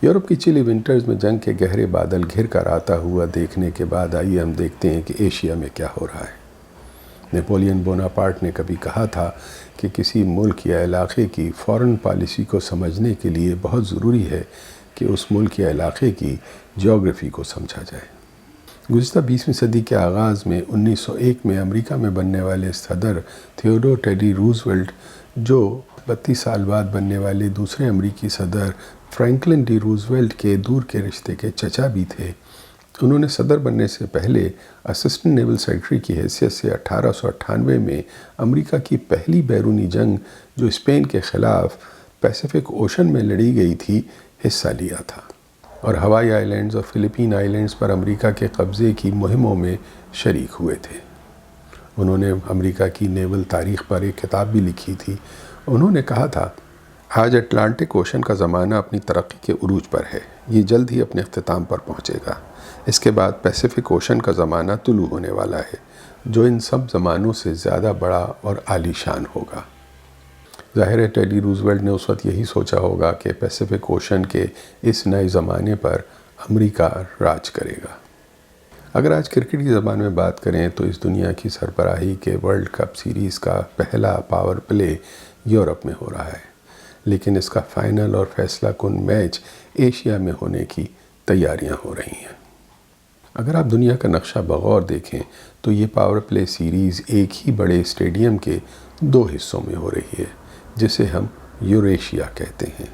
Europe کی چلی winters میں جنگ کے گہرے بادل گھر کر آتا ہوا دیکھنے کے بعد آئیے ہم دیکھتے ہیں کہ ایشیا میں کیا ہو رہا ہے۔ نیپولین بوناپارٹ نے کبھی کہا تھا کہ کسی ملک یا علاقے کی فارن پالیسی کو سمجھنے کے لیے بہت ضروری ہے کہ اس ملک یا علاقے کی جغرافی کو سمجھا جائے۔ گزشتہ 20ویں صدی کے آغاز میں 1901 میں امریکہ میں بننے والے صدر تھیوڈور ٹیڈی روزویلٹ، جو 32 سال بعد بننے والے دوسرے امریکی صدر فرینکلن ڈی روزویلٹ کے دور کے رشتے کے چچا بھی تھے، انہوں نے صدر بننے سے پہلے اسسٹنٹ نیول سیکرٹری کی حیثیت سے 1898 میں امریکہ کی پہلی بیرونی جنگ جو اسپین کے خلاف پیسیفک اوشن میں لڑی گئی تھی حصہ لیا تھا، اور ہوائی آئیلینڈز اور فلپین آئیلینڈز پر امریکہ کے قبضے کی مہموں میں شریک ہوئے تھے۔ انہوں نے امریکہ کی نیول تاریخ پر ایک کتاب بھی لکھی تھی۔ انہوں نے کہا تھا، آج اٹلانٹک اوشن کا زمانہ اپنی ترقی کے عروج پر ہے، یہ جلد ہی اپنے اختتام پر پہنچے گا۔ اس کے بعد پیسیفک اوشن کا زمانہ طلوع ہونے والا ہے، جو ان سب زمانوں سے زیادہ بڑا اور عالی شان ہوگا۔ ظاہر ہے ٹیڈی روزویلٹ نے اس وقت یہی سوچا ہوگا کہ پیسیفک اوشن کے اس نئے زمانے پر امریکہ راج کرے گا۔ اگر آج کرکٹ کی زبان میں بات کریں تو اس دنیا کی سربراہی کے ورلڈ کپ سیریز کا پہلا پاور پلے یورپ میں ہو رہا ہے، لیکن اس کا فائنل اور فیصلہ کن میچ ایشیا میں ہونے کی تیاریاں ہو رہی ہیں۔ اگر آپ دنیا کا نقشہ بغور دیکھیں تو یہ پاور پلے سیریز ایک ہی بڑے اسٹیڈیم کے 2 حصوں میں ہو رہی ہے، جسے ہم یوریشیا کہتے ہیں۔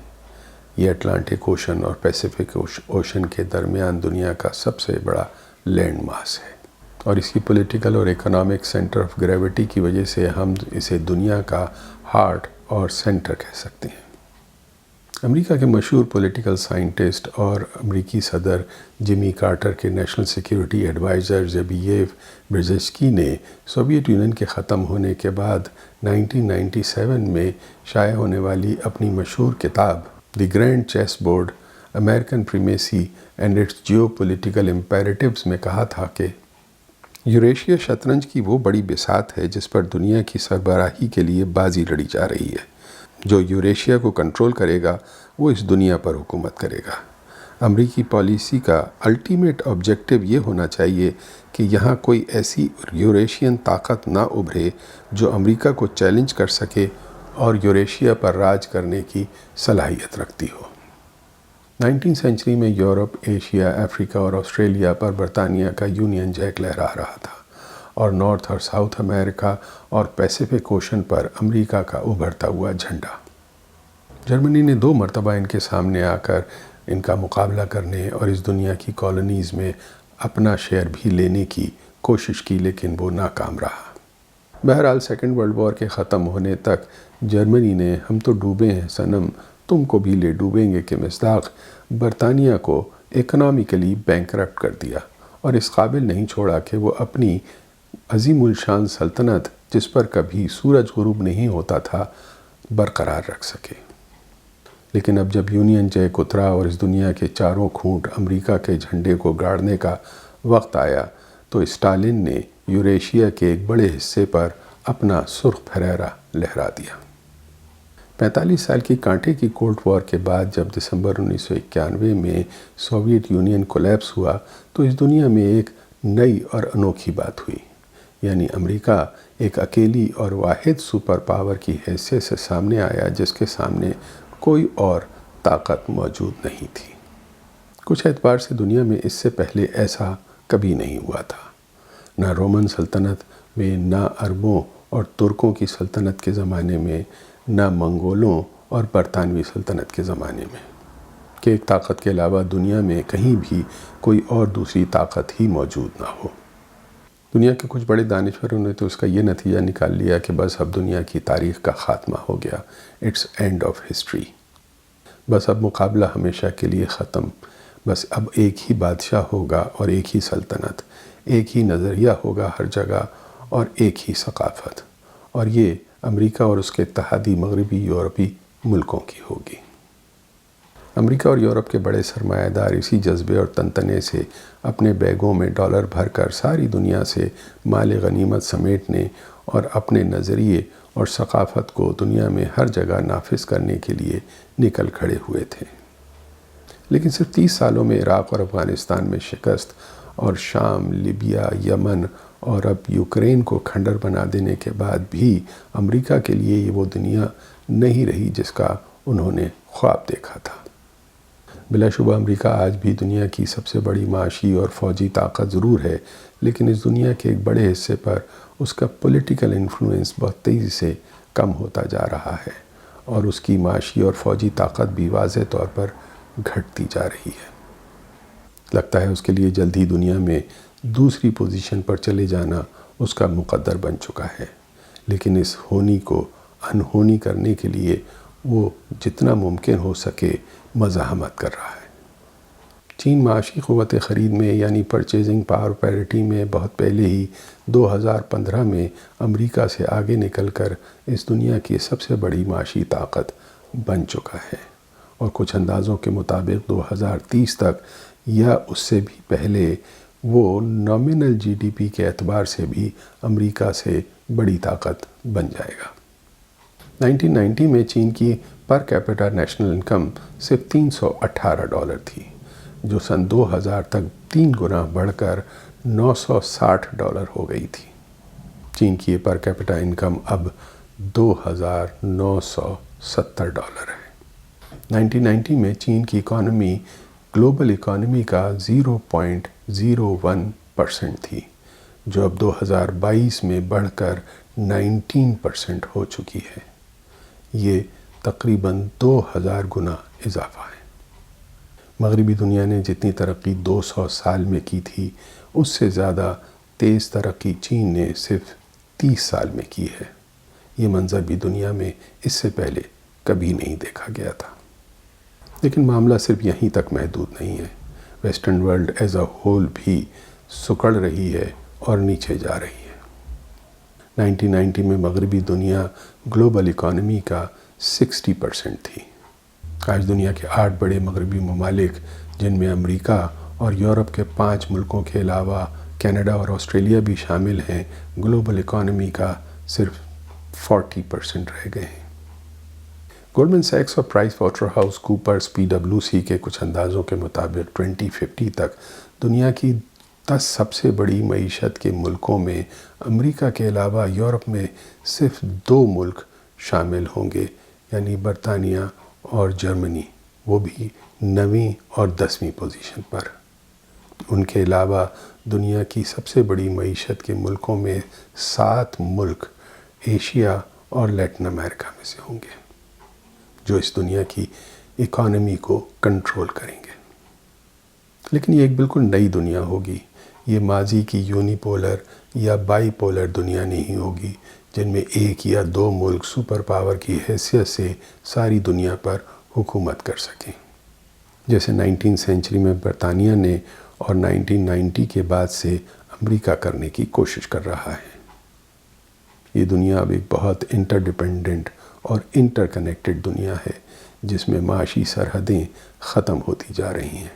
یہ اٹلانٹک اوشن اور پیسیفک اوشن کے درمیان دنیا کا سب سے بڑا لینڈ ماس ہے، اور اس کی پولیٹیکل اور اکنامک سینٹر آف گریویٹی کی وجہ سے ہم اسے دنیا کا ہارٹ اور سینٹر کہہ سکتے ہیں۔ امریکہ کے مشہور پولیٹیکل سائنٹسٹ اور امریکی صدر جمی کارٹر کے نیشنل سیکیورٹی ایڈوائزر زبیگنیو برزینسکی نے سوویت یونین کے ختم ہونے کے بعد 1997 میں شائع ہونے والی اپنی مشہور کتاب the grand chessboard, American primacy and its geopolitical imperatives میں کہا تھا کہ یوریشیا شطرنج کی وہ بڑی بساط ہے جس پر دنیا کی سربراہی کے لیے بازی لڑی جا رہی ہے۔ جو یوریشیا کو کنٹرول کرے گا وہ اس دنیا پر حکومت کرے گا۔ امریکی پالیسی کا الٹیمیٹ آبجیکٹو یہ ہونا چاہیے کہ یہاں کوئی ایسی یوریشین طاقت نہ ابھرے جو امریکہ کو چیلنج کر سکے اور یوریشیا پر راج کرنے کی صلاحیت رکھتی ہو۔ 19 سینچری میں یورپ، ایشیا، افریقہ اور آسٹریلیا پر برطانیہ کا یونین جیک لہرا رہا تھا، اور نارتھ اور ساؤتھ امریکہ اور پیسیفک اوشن پر امریکہ کا ابھرتا ہوا جھنڈا۔ جرمنی نے 2 مرتبہ ان کے سامنے آ کر ان کا مقابلہ کرنے اور اس دنیا کی کالونیز میں اپنا شیئر بھی لینے کی کوشش کی، لیکن وہ ناکام رہا۔ بہرحال سیکنڈ ورلڈ وار کے ختم ہونے تک جرمنی نے ہم تو ڈوبے ہیں صنم تم کو بھی لے ڈوبیں گے کے مصداق برطانیہ کو اکنامکلی بینکرپٹ کر دیا، اور اس قابل نہیں چھوڑا کہ وہ اپنی عظیم الشان سلطنت، جس پر کبھی سورج غروب نہیں ہوتا تھا، برقرار رکھ سکے۔ لیکن اب جب یونین جیک اترا اور اس دنیا کے چاروں کھونٹ امریکہ کے جھنڈے کو گاڑنے کا وقت آیا تو اسٹالن نے یوریشیا کے ایک بڑے حصے پر اپنا سرخ پھریرا لہرا دیا۔ 45 سال کی کانٹے کی کولڈ وار کے بعد جب دسمبر 1991 میں سوویت یونین کولیپس ہوا تو اس دنیا میں ایک نئی اور انوکھی بات ہوئی، یعنی امریکہ ایک اکیلی اور واحد سپر پاور کی حیثیت سے سامنے آیا جس کے سامنے کوئی اور طاقت موجود نہیں تھی۔ کچھ اعتبار سے دنیا میں اس سے پہلے ایسا کبھی نہیں ہوا تھا، نہ رومن سلطنت میں، نہ عربوں اور ترکوں کی سلطنت کے زمانے میں، نہ منگولوں اور برطانوی سلطنت کے زمانے میں، کہ ایک طاقت کے علاوہ دنیا میں کہیں بھی کوئی اور دوسری طاقت ہی موجود نہ ہو۔ دنیا کے کچھ بڑے دانشوروں نے تو اس کا یہ نتیجہ نکال لیا کہ بس اب دنیا کی تاریخ کا خاتمہ ہو گیا، اٹس اینڈ آف ہسٹری۔ بس اب مقابلہ ہمیشہ کے لیے ختم، بس اب ایک ہی بادشاہ ہوگا اور ایک ہی سلطنت، ایک ہی نظریہ ہوگا ہر جگہ اور ایک ہی ثقافت، اور یہ امریکہ اور اس کے اتحادی مغربی یورپی ملکوں کی ہوگی۔ امریکہ اور یورپ کے بڑے سرمایہ دار اسی جذبے اور تنتنے سے اپنے بیگوں میں ڈالر بھر کر ساری دنیا سے مال غنیمت سمیٹنے اور اپنے نظریے اور ثقافت کو دنیا میں ہر جگہ نافذ کرنے کے لیے نکل کھڑے ہوئے تھے۔ لیکن صرف 30 سالوں میں عراق اور افغانستان میں شکست اور شام، لیبیا، یمن اور اب یوکرین کو کھنڈر بنا دینے کے بعد بھی امریکہ کے لیے یہ وہ دنیا نہیں رہی جس کا انہوں نے خواب دیکھا تھا۔ بلا شبہ امریکہ آج بھی دنیا کی سب سے بڑی معاشی اور فوجی طاقت ضرور ہے، لیکن اس دنیا کے ایک بڑے حصے پر اس کا پولیٹیکل انفلوئنس بہت تیزی سے کم ہوتا جا رہا ہے اور اس کی معاشی اور فوجی طاقت بھی واضح طور پر گھٹتی جا رہی ہے۔ لگتا ہے اس کے لیے جلد ہی دنیا میں دوسری پوزیشن پر چلے جانا اس کا مقدر بن چکا ہے، لیکن اس ہونی کو انہونی کرنے کے لیے وہ جتنا ممکن ہو سکے مزاحمت کر رہا ہے۔ چین معاشی قوت خرید میں یعنی پرچیزنگ پاور پیرٹی میں بہت پہلے ہی 2015 میں امریکہ سے آگے نکل کر اس دنیا کی سب سے بڑی معاشی طاقت بن چکا ہے، اور کچھ اندازوں کے مطابق 2030 تک یا اس سے بھی پہلے وہ نامنل جی ڈی پی کے اعتبار سے بھی امریکہ سے بڑی طاقت بن جائے گا۔ 1990 میں چین کی پر کیپٹا نیشنل انکم صرف $318 تھی، جو سن 2000 تک 3 گنا بڑھ کر $960 ہو گئی تھی۔ چین کی یہ پر کیپٹا انکم اب $2970 ہے۔ 1990 میں چین کی اکانومی گلوبل اکانومی کا 0.01% تھی، جو اب 2022 میں بڑھ کر 19% ہو چکی ہے۔ یہ تقریباً 2000 گنا اضافہ ہے۔ مغربی دنیا نے جتنی ترقی 200 سال میں کی تھی، اس سے زیادہ تیز ترقی چین نے صرف 30 سال میں کی ہے۔ یہ منظر بھی دنیا میں اس سے پہلے کبھی نہیں دیکھا گیا تھا۔ لیکن معاملہ صرف یہیں تک محدود نہیں ہے۔ Western world as a whole بھی سکڑ رہی ہے اور نیچے جا رہی ہے۔ 1990 میں مغربی دنیا گلوبل اکانومی کا 60% تھی۔ آج دنیا کے 8 بڑے مغربی ممالک، جن میں امریکہ اور یورپ کے 5 ملکوں کے علاوہ کینیڈا اور آسٹریلیا بھی شامل ہیں، گلوبل اکانومی کا صرف 40% رہ گئے ہیں۔ گولڈمن سیکس اور price water house Coopers PwC کے کچھ اندازوں کے مطابق 2050 تک دنیا کی 10 سب سے بڑی معیشت کے ملکوں میں امریکہ کے علاوہ یورپ میں صرف 2 ملک شامل ہوں گے، یعنی برطانیہ اور جرمنی، وہ بھی 9ویں اور 10ویں پوزیشن پر۔ ان کے علاوہ دنیا کی سب سے بڑی معیشت کے ملکوں میں 7 ملک ایشیا اور لیٹن امریکہ میں سے ہوں گے، جو اس دنیا کی اکانومی کو کنٹرول کریں گے۔ لیکن یہ ایک بالکل نئی دنیا ہوگی۔ یہ ماضی کی یونی پولر یا بائی پولر دنیا نہیں ہوگی، جن میں 1 یا 2 ملک سپر پاور کی حیثیت سے ساری دنیا پر حکومت کر سکیں، جیسے 19 سینچری میں برطانیہ نے اور 1990 کے بعد سے امریکہ کرنے کی کوشش کر رہا ہے۔ یہ دنیا اب ایک بہت انٹر ڈیپینڈنٹ اور انٹر کنیکٹڈ دنیا ہے، جس میں معاشی سرحدیں ختم ہوتی جا رہی ہیں۔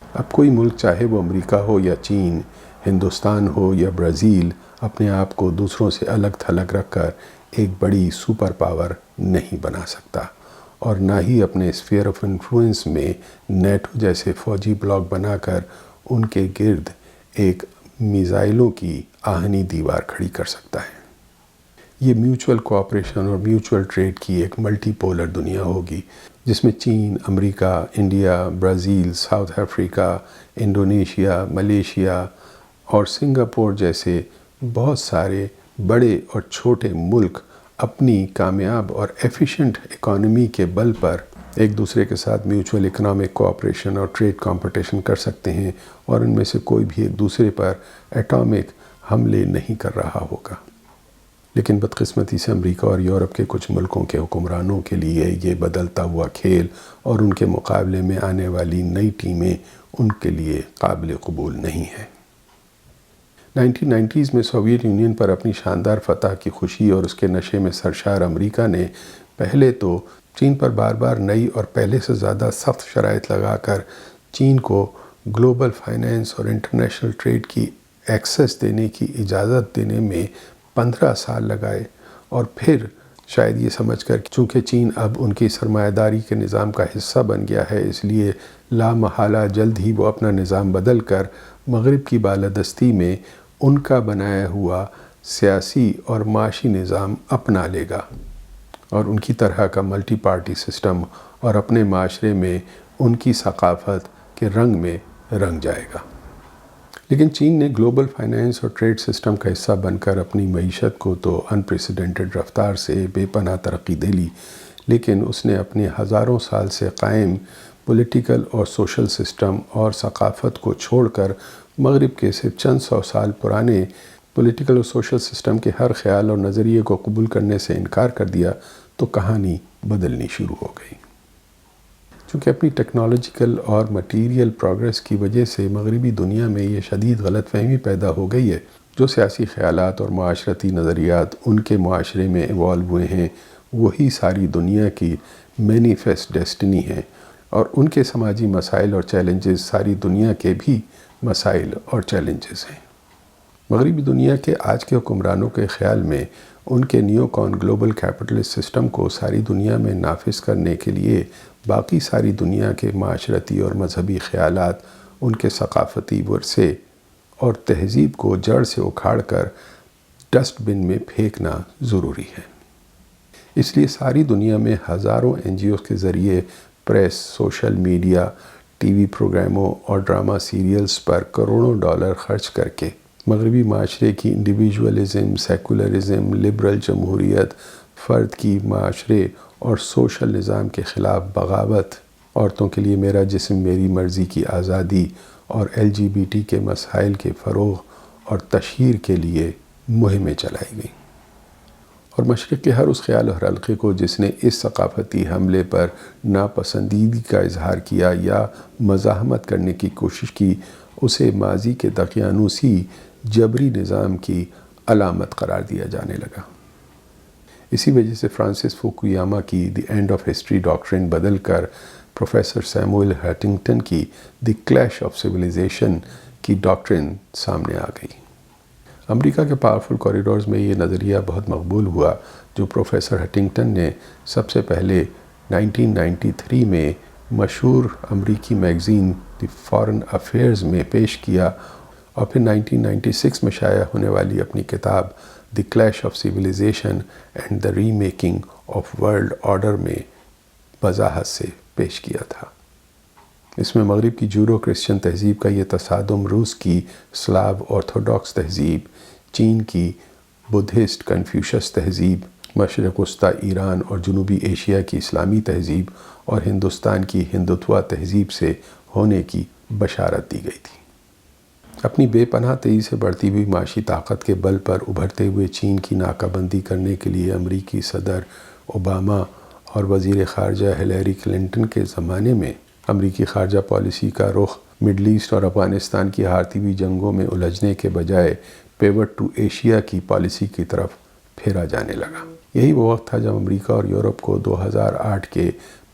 اب کوئی ملک، چاہے وہ امریکہ ہو یا چین، ہندوستان ہو یا برازیل، اپنے آپ کو دوسروں سے الگ تھلگ رکھ کر ایک بڑی سپر پاور نہیں بنا سکتا، اور نہ ہی اپنے اسفیئر آف انفلوئنس میں نیٹو جیسے فوجی بلاک بنا کر ان کے گرد ایک میزائلوں کی آہنی دیوار کھڑی کر سکتا ہے۔ یہ میوچول کوآپریشن اور میوچول ٹریڈ کی ایک ملٹی پولر دنیا ہوگی، جس میں چین، امریکہ، India, Brazil, South Africa, Indonesia, Malaysia اور سنگاپور جیسے بہت سارے بڑے اور چھوٹے ملک اپنی کامیاب اور ایفیشینٹ اکانومی کے بل پر ایک دوسرے کے ساتھ میوچول اکنامک کوآپریشن اور ٹریڈ کمپٹیشن کر سکتے ہیں، اور ان میں سے کوئی بھی ایک دوسرے پر ایٹامک حملے نہیں کر رہا ہوگا۔ لیکن بدقسمتی سے امریکہ اور یورپ کے کچھ ملکوں کے حکمرانوں کے لیے یہ بدلتا ہوا کھیل اور ان کے مقابلے میں آنے والی نئی ٹیمیں ان کے لیے قابل قبول نہیں ہیں۔ 1990s میں سوویت یونین پر اپنی شاندار فتح کی خوشی اور اس کے نشے میں سرشار امریکہ نے پہلے تو چین پر بار بار نئی اور پہلے سے زیادہ سخت شرائط لگا کر چین کو گلوبل فائنینس اور انٹرنیشنل ٹریڈ کی ایکسس دینے کی اجازت دینے میں 15 سال لگائے، اور پھر شاید یہ سمجھ کر کہ چونکہ چین اب ان کی سرمایہ داری کے نظام کا حصہ بن گیا ہے، اس لیے لا محالہ جلد ہی وہ اپنا نظام بدل کر مغرب کی بالادستی میں ان کا بنایا ہوا سیاسی اور معاشی نظام اپنا لے گا اور ان کی طرح کا ملٹی پارٹی سسٹم اور اپنے معاشرے میں ان کی ثقافت کے رنگ میں رنگ جائے گا۔ لیکن چین نے گلوبل فائنانس اور ٹریڈ سسٹم کا حصہ بن کر اپنی معیشت کو تو انپریسیڈنٹڈ رفتار سے بے پناہ ترقی دے لی، لیکن اس نے اپنے ہزاروں سال سے قائم پولیٹیکل اور سوشل سسٹم اور ثقافت کو چھوڑ کر مغرب کے صرف چند سو سال پرانے پولیٹیکل اور سوشل سسٹم کے ہر خیال اور نظریے کو قبول کرنے سے انکار کر دیا، تو کہانی بدلنی شروع ہو گئی۔ چونکہ اپنی ٹیکنالوجیکل اور مٹیریل پروگریس کی وجہ سے مغربی دنیا میں یہ شدید غلط فہمی پیدا ہو گئی ہے، جو سیاسی خیالات اور معاشرتی نظریات ان کے معاشرے میں ایوالو ہوئے ہیں، وہی ساری دنیا کی مینیفیسٹ ڈیسٹنی ہیں، اور ان کے سماجی مسائل اور چیلنجز ساری دنیا کے بھی مسائل اور چیلنجز ہیں۔ مغربی دنیا کے آج کے حکمرانوں کے خیال میں ان کے نیو کون گلوبل کیپٹلسٹ سسٹم کو ساری دنیا میں نافذ کرنے کے لیے باقی ساری دنیا کے معاشرتی اور مذہبی خیالات، ان کے ثقافتی ورثے اور تہذیب کو جڑ سے اکھاڑ کر ڈسٹ بن میں پھینکنا ضروری ہے۔ اس لیے ساری دنیا میں ہزاروں NGOs کے ذریعے press, social media, T V پروگراموں اور ڈرامہ سیریلز پر کروڑوں ڈالر خرچ کر کے مغربی معاشرے کی انڈیویجولزم، سیکولرزم، لبرل جمہوریت، فرد کی معاشرے اور سوشل نظام کے خلاف بغاوت، عورتوں کے لیے میرا جسم میری مرضی کی آزادی اور LGBT کے مسائل کے فروغ اور تشہیر کے لیے مہمیں چلائی گئیں، اور مشرق کے ہر اس خیال اور حلقے کو جس نے اس ثقافتی حملے پر ناپسندیدگی کا اظہار کیا یا مزاحمت کرنے کی کوشش کی، اسے ماضی کے دقیانوسی جبری نظام کی علامت قرار دیا جانے لگا۔ اسی وجہ سے فرانسس فوکویاما کی دی اینڈ آف ہسٹری ڈاکٹرن بدل کر پروفیسر سیموئل ہنٹنگٹن کی دی کلیش آف سویلائزیشن کی ڈاکٹرن سامنے آ گئی۔ امریکہ کے پاورفل کوریڈورز میں یہ نظریہ بہت مقبول ہوا، جو پروفیسر ہنٹنگٹن نے سب سے پہلے 1993 میں مشہور امریکی میگزین دی فارن افیئرز میں پیش کیا، اور پھر 1996 میں شائع ہونے والی اپنی کتاب the clash of civilization and the remaking of world order میں وضاحت سے پیش کیا تھا۔ اس میں مغرب کی جورو کرسچن تہذیب کا یہ تصادم، روس کی سلاو آرتھوڈاکس تہذیب، چین کی بدھسٹ کنفیوشس تہذیب، مشرق وسطی ایران اور جنوبی ایشیا کی اسلامی تہذیب اور ہندوستان کی ہندوتوا تہذیب سے ہونے کی بشارت دی گئی تھی۔ اپنی بے پناہ تیزی سے بڑھتی ہوئی معاشی طاقت کے بل پر ابھرتے ہوئے چین کی ناکہ بندی کرنے کے لیے امریکی صدر اوباما اور وزیر خارجہ ہلیری کلنٹن کے زمانے میں امریکی خارجہ پالیسی کا رخ مڈل ایسٹ اور افغانستان کی ہارتی ہوئی جنگوں میں الجھنے کے بجائے پیوٹ ٹو ایشیا کی پالیسی کی طرف پھیرا جانے لگا۔ یہی وہ وقت تھا جب امریکہ اور یورپ کو 2008 کے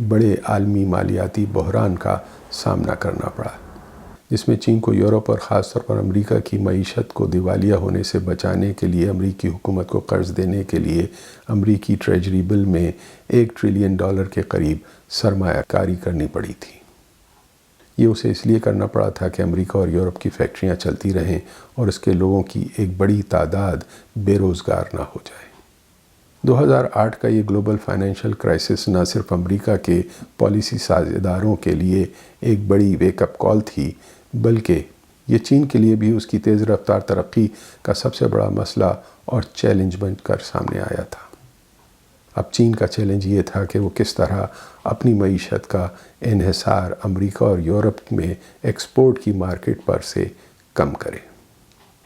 بڑے عالمی مالیاتی بحران کا سامنا کرنا پڑا، جس میں چین کو یورپ اور خاص طور پر امریکہ کی معیشت کو دیوالیہ ہونے سے بچانے کے لیے امریکی حکومت کو قرض دینے کے لیے امریکی ٹریجری بل میں $1 ٹریلین کے قریب سرمایہ کاری کرنی پڑی تھی۔ یہ اسے اس لیے کرنا پڑا تھا کہ امریکہ اور یورپ کی فیکٹریاں چلتی رہیں اور اس کے لوگوں کی ایک بڑی تعداد بے روزگار نہ ہو جائے۔ 2008 کا یہ گلوبل فائنینشیل کرائسس نہ صرف امریکہ کے پالیسی ساز اداروں کے لیے ایک بڑی ویک اپ کال تھی، بلکہ یہ چین کے لیے بھی اس کی تیز رفتار ترقی کا سب سے بڑا مسئلہ اور چیلنج بن کر سامنے آیا تھا۔ اب چین کا چیلنج یہ تھا کہ وہ کس طرح اپنی معیشت کا انحصار امریکہ اور یورپ میں ایکسپورٹ کی مارکیٹ پر سے کم کرے۔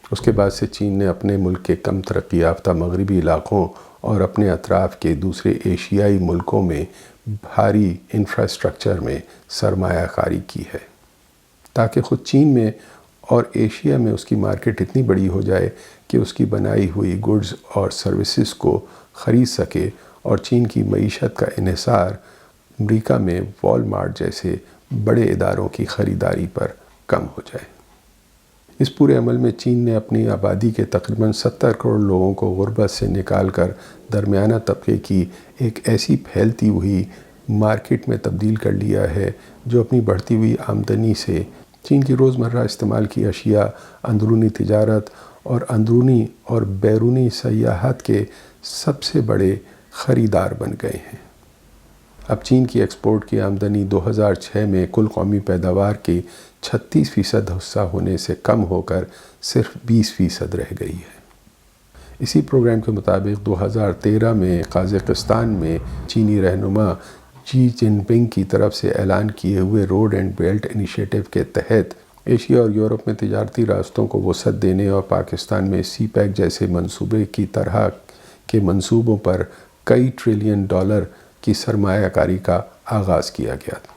اس کے بعد سے چین نے اپنے ملک کے کم ترقی یافتہ مغربی علاقوں اور اپنے اطراف کے دوسرے ایشیائی ملکوں میں بھاری انفراسٹرکچر میں سرمایہ کاری کی ہے، تاکہ خود چین میں اور ایشیا میں اس کی مارکیٹ اتنی بڑی ہو جائے کہ اس کی بنائی ہوئی گڈز اور سروسز کو خرید سکے، اور چین کی معیشت کا انحصار امریکہ میں وال مارٹ جیسے بڑے اداروں کی خریداری پر کم ہو جائے۔ اس پورے عمل میں چین نے اپنی آبادی کے تقریباً 70 کروڑ لوگوں کو غربت سے نکال کر درمیانہ طبقے کی ایک ایسی پھیلتی ہوئی مارکیٹ میں تبدیل کر لیا ہے جو اپنی بڑھتی ہوئی آمدنی سے چین کی روزمرہ استعمال کی اشیاء، اندرونی تجارت اور اندرونی اور بیرونی سیاحت کے سب سے بڑے خریدار بن گئے ہیں۔ اب چین کی ایکسپورٹ کی آمدنی 2006 میں کل قومی پیداوار کی 36% حصہ ہونے سے کم ہو کر صرف 20% رہ گئی ہے۔ اسی پروگرام کے مطابق 2013 میں قازقستان میں چینی رہنما شی جن پنگ کی طرف سے اعلان کیے ہوئے روڈ اینڈ بیلٹ انیشیٹو کے تحت ایشیا اور یورپ میں تجارتی راستوں کو وسعت دینے اور پاکستان میں سی پیک جیسے منصوبے کی طرح کے منصوبوں پر کئی ٹریلین ڈالر کی سرمایہ کاری کا آغاز کیا گیا تھا۔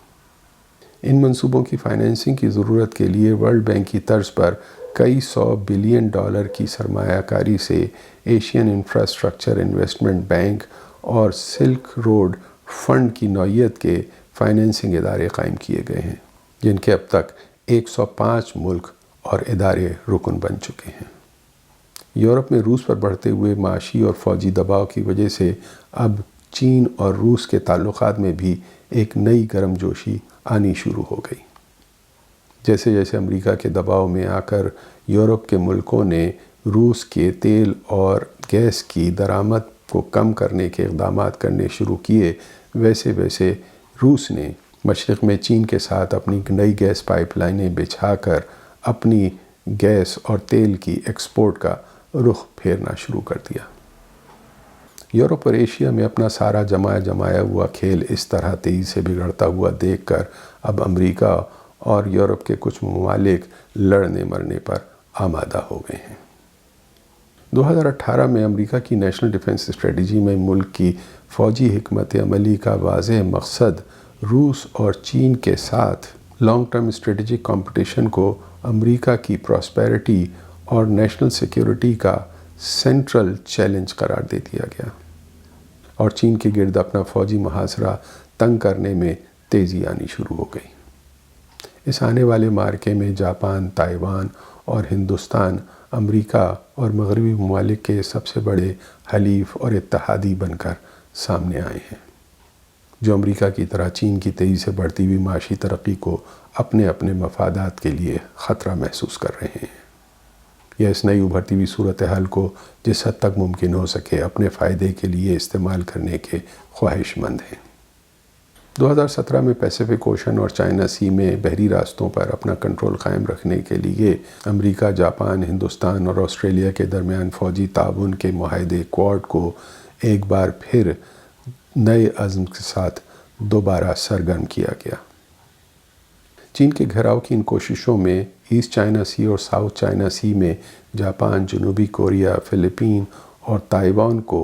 ان منصوبوں کی فائنینسنگ کی ضرورت کے لیے ورلڈ بینک کی طرز پر کئی $100 بلین کی سرمایہ کاری سے ایشین انفراسٹرکچر انویسٹمنٹ بینک اور سلک روڈ فنڈ کی نوعیت کے فائنینسنگ ادارے قائم کیے گئے ہیں، جن کے اب تک 105 ملک اور ادارے رکن بن چکے ہیں۔ یورپ میں روس پر بڑھتے ہوئے معاشی اور فوجی دباؤ کی وجہ سے اب چین اور روس کے تعلقات میں بھی ایک نئی گرم جوشی آنی شروع ہو گئی۔ جیسے جیسے امریکہ کے دباؤ میں آ کر یورپ کے ملکوں نے روس کے تیل اور گیس کی درآمد کو کم کرنے کے اقدامات کرنے شروع کیے، ویسے ویسے روس نے مشرق میں چین کے ساتھ اپنی نئی گیس پائپ لائنیں بچھا کر اپنی گیس اور تیل کی ایکسپورٹ کا رخ پھیرنا شروع کر دیا۔ یورپ اور ایشیا میں اپنا سارا جمایا ہوا کھیل اس طرح تیزی سے بگڑتا ہوا دیکھ کر اب امریکہ اور یورپ کے کچھ ممالک لڑنے مرنے پر آمادہ ہو گئے ہیں۔ 2018 میں امریکہ کی نیشنل ڈیفنس اسٹریٹجی میں ملک کی فوجی حکمت عملی کا واضح مقصد روس اور چین کے ساتھ لانگ ٹرم اسٹریٹجک کمپٹیشن کو امریکہ کی پراسپیرٹی اور نیشنل سیکیورٹی کا سینٹرل چیلنج قرار دے دیا گیا اور چین کے گرد اپنا فوجی محاصرہ تنگ کرنے میں تیزی آنی شروع ہو گئی۔ اس آنے والے معرکے میں جاپان، تائیوان اور ہندوستان امریکہ اور مغربی ممالک کے سب سے بڑے حلیف اور اتحادی بن کر سامنے آئے ہیں، جو امریکہ کی طرح چین کی تیزی سے بڑھتی ہوئی معاشی ترقی کو اپنے اپنے مفادات کے لیے خطرہ محسوس کر رہے ہیں، یا اس نئی ابھرتی ہوئی صورتحال کو جس حد تک ممکن ہو سکے اپنے فائدے کے لیے استعمال کرنے کے خواہش مند ہیں۔ 2017 میں پیسیفک اوشن اور چائنا سی میں بحری راستوں پر اپنا کنٹرول قائم رکھنے کے لیے امریکہ، جاپان، ہندوستان اور آسٹریلیا کے درمیان فوجی تعاون کے معاہدے کوڈ کو ایک بار پھر نئے عزم کے ساتھ دوبارہ سرگرم کیا گیا۔ چین کے گھیراؤ کی ان کوششوں میں ایسٹ چائنا سی اور ساؤتھ چائنا سی میں جاپان، جنوبی کوریا، فلپین اور تائیوان کو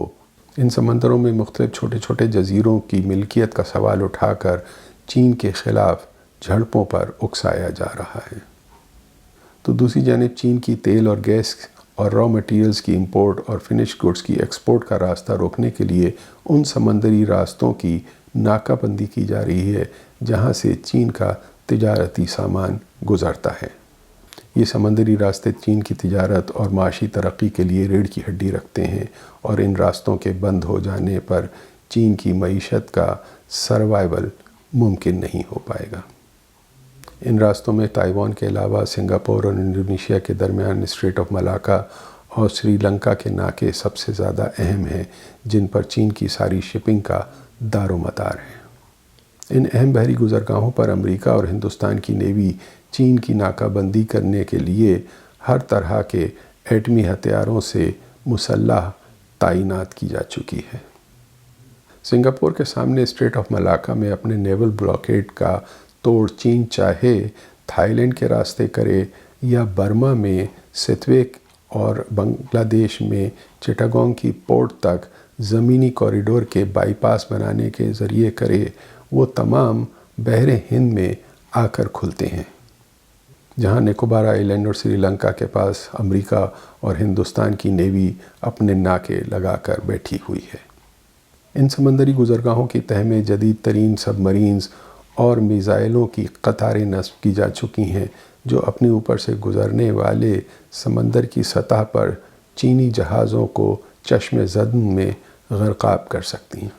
ان سمندروں میں مختلف چھوٹے چھوٹے جزیروں کی ملکیت کا سوال اٹھا کر چین کے خلاف جھڑپوں پر اکسایا جا رہا ہے، تو دوسری جانب چین کی تیل اور گیس اور را مٹیریلز کی امپورٹ اور فنش گڈز کی ایکسپورٹ کا راستہ روکنے کے لیے ان سمندری راستوں کی ناکہ بندی کی جا رہی ہے جہاں سے چین کا تجارتی سامان گزرتا ہے۔ یہ سمندری راستے چین کی تجارت اور معاشی ترقی کے لیے ریڑھ کی ہڈی رکھتے ہیں، اور ان راستوں کے بند ہو جانے پر چین کی معیشت کا سروائیول ممکن نہیں ہو پائے گا۔ ان راستوں میں تائیوان کے علاوہ سنگاپور اور انڈونیشیا کے درمیان اسٹریٹ آف ملاکا اور سری لنکا کے ناکے سب سے زیادہ اہم ہیں، جن پر چین کی ساری شپنگ کا دار و مدار ہے۔ ان اہم بحری گزرگاہوں پر امریکہ اور ہندوستان کی نیوی چین کی ناکہ بندی کرنے کے لیے ہر طرح کے ایٹمی ہتھیاروں سے مسلح تعینات کی جا چکی ہے۔ سنگاپور کے سامنے اسٹریٹ آف ملاکا میں اپنے نیول بلاکیڈ کا توڑ چین چاہے تھائی لینڈ کے راستے کرے یا برما میں ستویک اور بنگلہ دیش میں چٹاگونگ کی پورٹ تک زمینی کوریڈور کے بائی پاس بنانے کے ذریعے کرے، وہ تمام بحر ہند میں آ کر کھلتے ہیں، جہاں نکوبار آئی لینڈ اور سری لنکا کے پاس امریکہ اور ہندوستان کی نیوی اپنے ناکے لگا کر بیٹھی ہوئی ہے۔ ان سمندری گزرگاہوں کی تہہ میں جدید ترین سب مرینز اور میزائلوں کی قطاریں نصب کی جا چکی ہیں، جو اپنے اوپر سے گزرنے والے سمندر کی سطح پر چینی جہازوں کو چشم زد میں غرقاب کر سکتی ہیں۔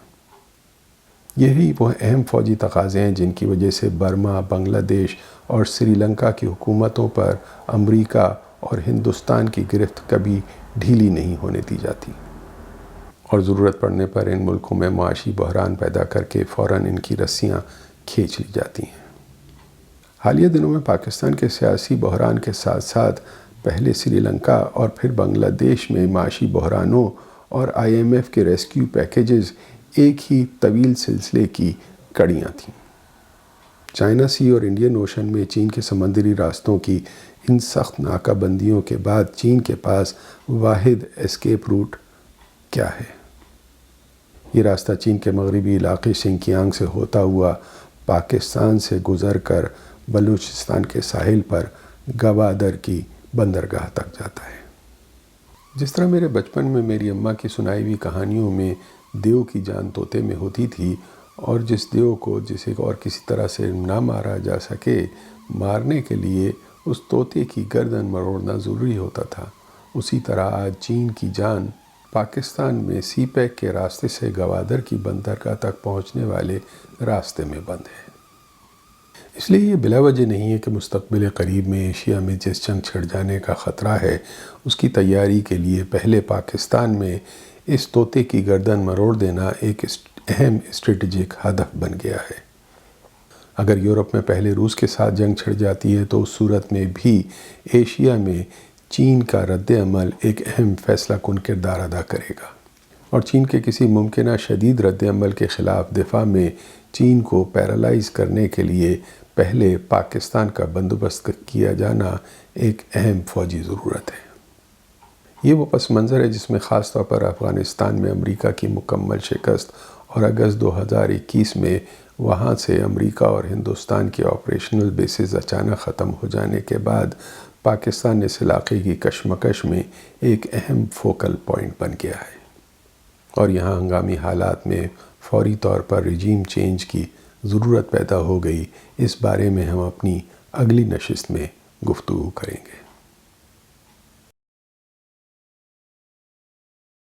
یہی وہ اہم فوجی تقاضے ہیں جن کی وجہ سے برما، بنگلہ دیش اور سری لنکا کی حکومتوں پر امریکہ اور ہندوستان کی گرفت کبھی ڈھیلی نہیں ہونے دی جاتی، اور ضرورت پڑنے پر ان ملکوں میں معاشی بحران پیدا کر کے فوراً ان کی رسیاں کھینچ لی جاتی ہیں۔ حالیہ دنوں میں پاکستان کے سیاسی بحران کے ساتھ ساتھ پہلے سری لنکا اور پھر بنگلہ دیش میں معاشی بحرانوں اور IMF کے ریسکیو پیکیجز ایک ہی طویل سلسلے کی کڑیاں تھیں۔ چائنا سی اور انڈین اوشن میں چین کے سمندری راستوں کی ان سخت ناکہ بندیوں کے بعد چین کے پاس واحد اسکیپ روٹ کیا ہے؟ یہ راستہ چین کے مغربی علاقے شنکیانگ سے ہوتا ہوا پاکستان سے گزر کر بلوچستان کے ساحل پر گوادر کی بندرگاہ تک جاتا ہے۔ جس طرح میرے بچپن میں میری اماں کی سنائی ہوئی کہانیوں میں دیو کی جان طوطے میں ہوتی تھی، اور جس دیو کو جسے اور کسی طرح سے نہ مارا جا سکے، مارنے کے لیے اس طوطے کی گردن مروڑنا ضروری ہوتا تھا، اسی طرح آج چین کی جان پاکستان میں سی پیک کے راستے سے گوادر کی بندرگاہ تک پہنچنے والے راستے میں بند ہے۔ اس لیے یہ بلا وجہ نہیں ہے کہ مستقبل قریب میں ایشیا میں جس جنگ چھڑ جانے کا خطرہ ہے، اس کی تیاری کے لیے پہلے پاکستان میں اس طوطے کی گردن مروڑ دینا ایک اہم اسٹریٹجک ہدف بن گیا ہے۔ اگر یورپ میں پہلے روس کے ساتھ جنگ چھڑ جاتی ہے تو اس صورت میں بھی ایشیا میں چین کا رد عمل ایک اہم فیصلہ کن کردار ادا کرے گا، اور چین کے کسی ممکنہ شدید رد عمل کے خلاف دفاع میں چین کو پیرالائز کرنے کے لیے پہلے پاکستان کا بندوبست کیا جانا ایک اہم فوجی ضرورت ہے۔ یہ وہ پس منظر ہے جس میں خاص طور پر افغانستان میں امریکہ کی مکمل شکست اور اگست 2021 میں وہاں سے امریکہ اور ہندوستان کے آپریشنل بیسز اچانک ختم ہو جانے کے بعد پاکستان اس علاقے کی کشمکش میں ایک اہم فوکل پوائنٹ بن گیا ہے، اور یہاں ہنگامی حالات میں فوری طور پر رجیم چینج کی ضرورت پیدا ہو گئی۔ اس بارے میں ہم اپنی اگلی نشست میں گفتگو کریں گے۔